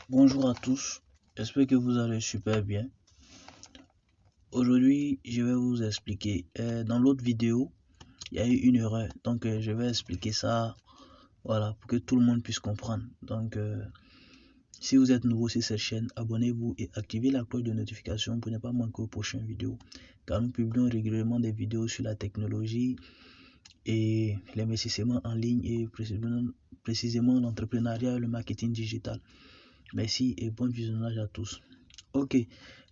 Bonjour à tous, j'espère que vous allez super bien. Aujourd'hui, je vais vous expliquer. Dans l'autre vidéo, il y a eu une erreur, donc je vais expliquer ça, voilà, pour que tout le monde puisse comprendre. Donc, si vous êtes nouveau sur cette chaîne, abonnez-vous et activez la cloche de notification pour ne pas manquer aux prochaines vidéos, car nous publions régulièrement des vidéos sur la technologie et l'investissement en ligne et précisément l'entrepreneuriat et le marketing digital. Merci et bon visionnage à tous. Ok,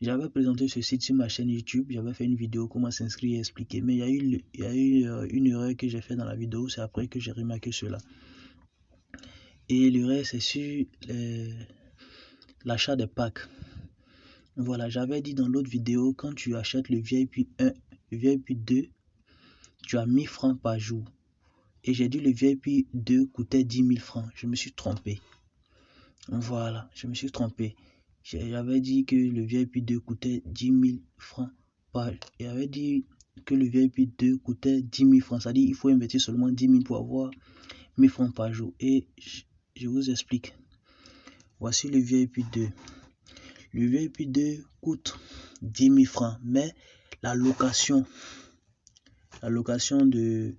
j'avais présenté ce site sur ma chaîne YouTube, j'avais fait une vidéo comment s'inscrire et expliquer, mais il y a eu une erreur que j'ai fait dans la vidéo, c'est après que j'ai remarqué cela. Et l'erreur c'est sur l'achat des packs. Voilà, j'avais dit dans l'autre vidéo, quand tu achètes le VIP 1, le VIP 2, tu as 1000 francs par jour. Et j'ai dit le VIP 2 coûtait 10 000 francs, je me suis trompé. Voilà, je me suis trompé. J'avais dit que le VIP 2 coûtait 10 000 francs par... J'avais dit que le VIP 2 coûtait 10 000 francs. C'est-à-dire qu'il faut investir seulement 10 000 pour avoir 1000 francs par jour. Et je vous explique. Voici le VIP 2. Le VIP 2 coûte 10 000 francs. Mais la location de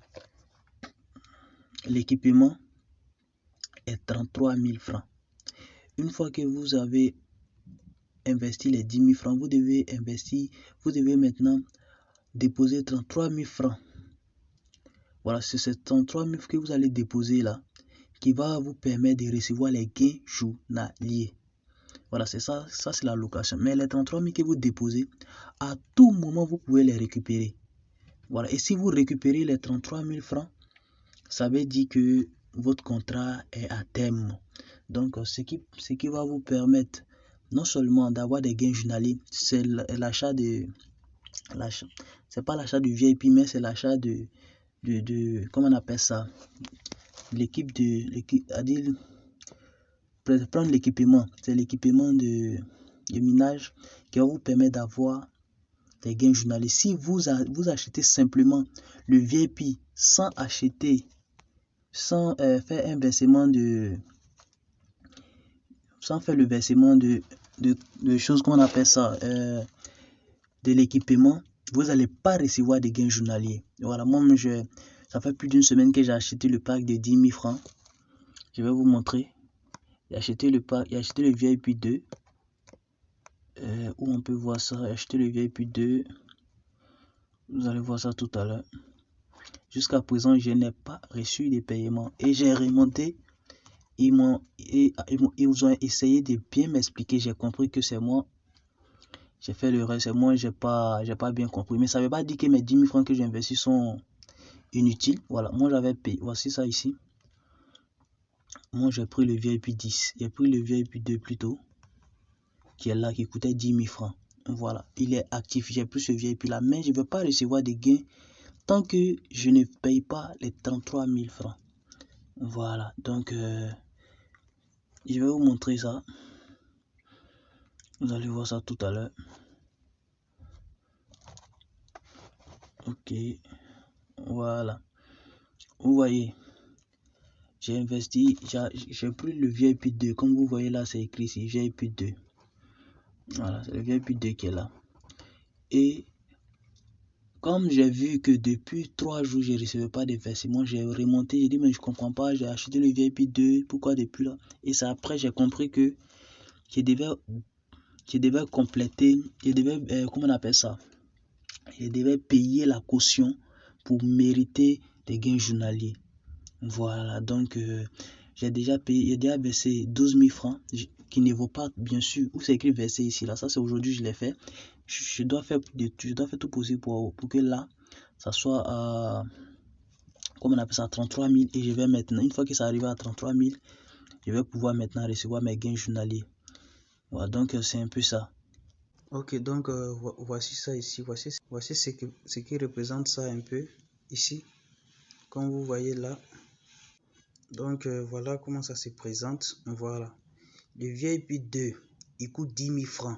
l'équipement est 33 000 francs. Une fois que vous avez investi les 10 000 francs, vous devez maintenant déposer 33 000 francs. Voilà, c'est ces 33 000 que vous allez déposer là qui va vous permettre de recevoir les gains journaliers. Voilà, c'est ça c'est la location. Mais les 33 000 que vous déposez, à tout moment, vous pouvez les récupérer. Voilà, et si vous récupérez les 33 000 francs, ça veut dire que votre contrat est à terme. Donc, ce qui va vous permettre non seulement d'avoir des gains journaliers, c'est l'achat de... C'est pas l'achat du VIP, mais c'est l'achat de comment on appelle ça, l'équipe à dire prendre l'équipement, c'est l'équipement de minage qui va vous permettre d'avoir des gains journaliers. Si vous achetez simplement le VIP sans faire un versement sans faire le versement de choses qu'on appelle ça, de l'équipement, vous n'allez pas recevoir des gains journaliers. Voilà, moi ça fait plus d'une semaine que j'ai acheté le pack de 10 000 francs. Je vais vous montrer. J'ai acheté le pack, j'ai acheté le VIP 2. Où on peut voir ça, j'ai acheté le VIP 2. Vous allez voir ça tout à l'heure. Jusqu'à présent, je n'ai pas reçu de paiement. Et j'ai remonté. Ils ont essayé de bien m'expliquer. J'ai compris que c'est moi. J'ai fait l'erreur, c'est moi, j'ai pas bien compris. Mais ça ne veut pas dire que mes 10 000 francs que j'ai investis sont inutiles. Voilà, moi j'avais payé. Voici ça ici. Moi j'ai pris le VIP 10. J'ai pris le VIP 2 plutôt. Qui est là, qui coûtait 10 000 francs. Voilà, il est actif. J'ai pris ce VIP là. Mais je ne vais pas recevoir des gains tant que je ne paye pas les 33 000 francs. Voilà, donc je vais vous montrer ça. Vous allez voir ça tout à l'heure. Ok, voilà. Vous voyez, j'ai investi, j'ai pris le VIP 2. Comme vous voyez là, c'est écrit ici, VIP 2. Voilà, c'est le VIP 2 qui est là. Et comme j'ai vu que depuis 3 jours, je ne recevais pas de versement, j'ai remonté, j'ai dit, mais je ne comprends pas, j'ai acheté le VIP 2, pourquoi depuis là? Et c'est après, j'ai compris que je devais compléter, comment on appelle ça? Je devais payer la caution pour mériter des gains journaliers. Voilà, donc j'ai déjà versé 12 000 francs, qui ne vaut pas, bien sûr, où c'est écrit versé ici, là, ça c'est aujourd'hui, je l'ai fait. Je dois faire tout possible pour que là, ça soit à, comme on appelle ça, 33 000, et je vais maintenant, une fois que ça arrive à 33 000, je vais pouvoir maintenant recevoir mes gains journaliers. Voilà, donc c'est un peu ça. Ok, donc voici ça ici, voici ce qui représente ça un peu ici, comme vous voyez là. Donc voilà comment ça se présente. Voilà, le VIP 2, il coûte 10 000 francs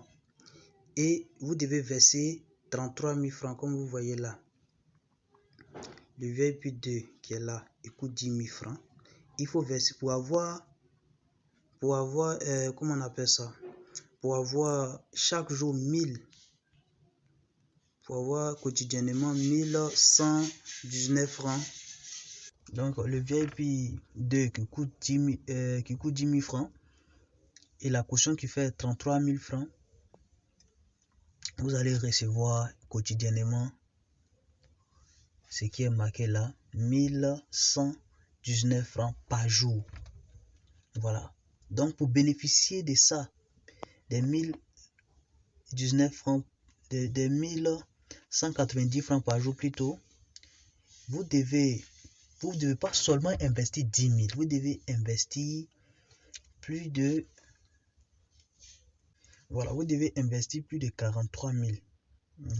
et vous devez verser 33 000 francs comme vous voyez là. Le VIP 2 qui est là, il coûte 10 000 francs. Il faut verser pour avoir pour avoir, comment on appelle ça, pour avoir chaque jour 1000, pour avoir quotidiennement 1119 francs. Donc le VIP 2 qui coûte 10 000 francs et la caution qui fait 33 000 francs, vous allez recevoir quotidiennement ce qui est marqué là, 1119 francs par jour. Voilà. Donc pour bénéficier de ça, des 1019 francs, des 1190 francs par jour plutôt, vous devez pas seulement investir 10 000, vous devez investir plus de, voilà, vous devez investir plus de 43 000.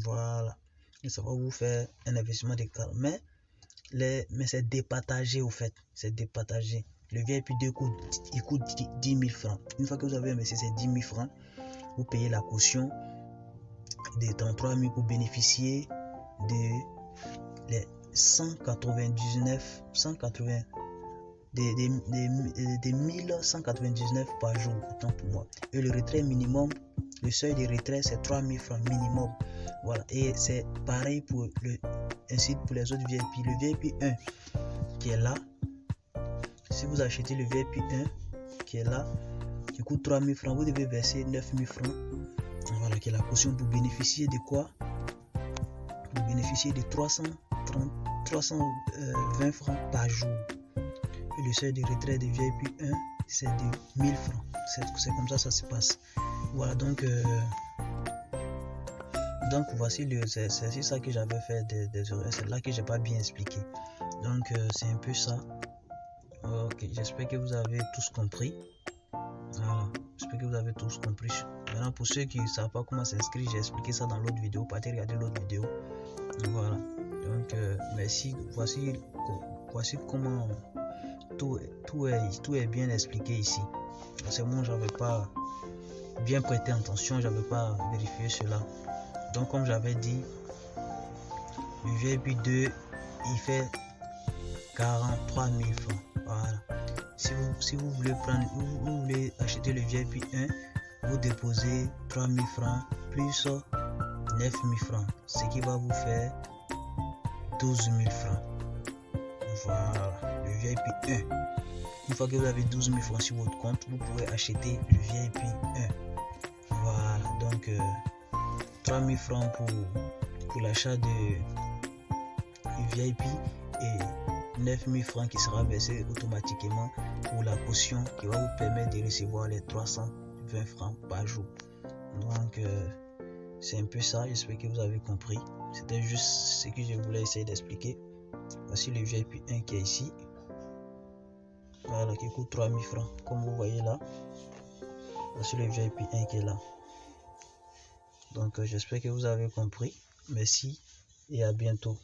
Voilà. Et ça va vous faire un investissement de 40 000. Mais c'est départagé au fait. C'est départagé. Le VIP 2 il coûte 10 000 francs. Une fois que vous avez investi ces 10 000 francs, vous payez la caution de 33 000 pour bénéficier de les 199 des 1199 par jour, autant pour moi. Et le retrait minimum, le seuil de retrait, c'est 3 000 francs minimum. Voilà. Et c'est pareil pour ainsi pour les autres VIP. Le VIP 1 qui est là, si vous achetez le VIP 1 qui est là, qui coûte 3 000 francs, vous devez verser 9 000 francs. Voilà, qui est la caution pour bénéficier de quoi? Pour bénéficier de 320 francs par jour. Et le seuil de retrait de VIP 1, c'est de 1000 francs. C'est comme ça se passe. Voilà, donc voici c'est ça que j'avais fait des horaires. C'est là que j'ai pas bien expliqué. Donc c'est un peu ça. Ok, j'espère que vous avez tous compris. Voilà, j'espère que vous avez tous compris. Maintenant, pour ceux qui ne savent pas comment s'inscrire, j'ai expliqué ça dans l'autre vidéo. Partez regarder l'autre vidéo. Voilà, donc merci. Voici comment tout est bien expliqué ici. Parce que moi, j'avais pas bien prêté attention, j'avais pas vérifié cela. Donc, comme j'avais dit, le VIP 2 il fait 43 000 francs. Voilà. Si vous voulez vous voulez acheter le VIP 1, vous déposez 3 000 francs plus 9 000 francs, ce qui va vous faire 12 000 francs. Voilà, le VIP 1. Une fois que vous avez 12 000 francs sur votre compte, vous pouvez acheter le VIP 1. Voilà, donc 3 000 francs pour l'achat du VIP et 9 000 francs qui sera versé automatiquement pour la caution qui va vous permettre de recevoir les 320 francs par jour. Donc c'est un peu ça, j'espère que vous avez compris. C'était juste ce que je voulais essayer d'expliquer. Voici le VIP 1 qui est ici. Voilà, qui coûte 3 000 francs, comme vous voyez là. Voici le VIP 1 qui est là. Donc j'espère que vous avez compris. Merci et à bientôt.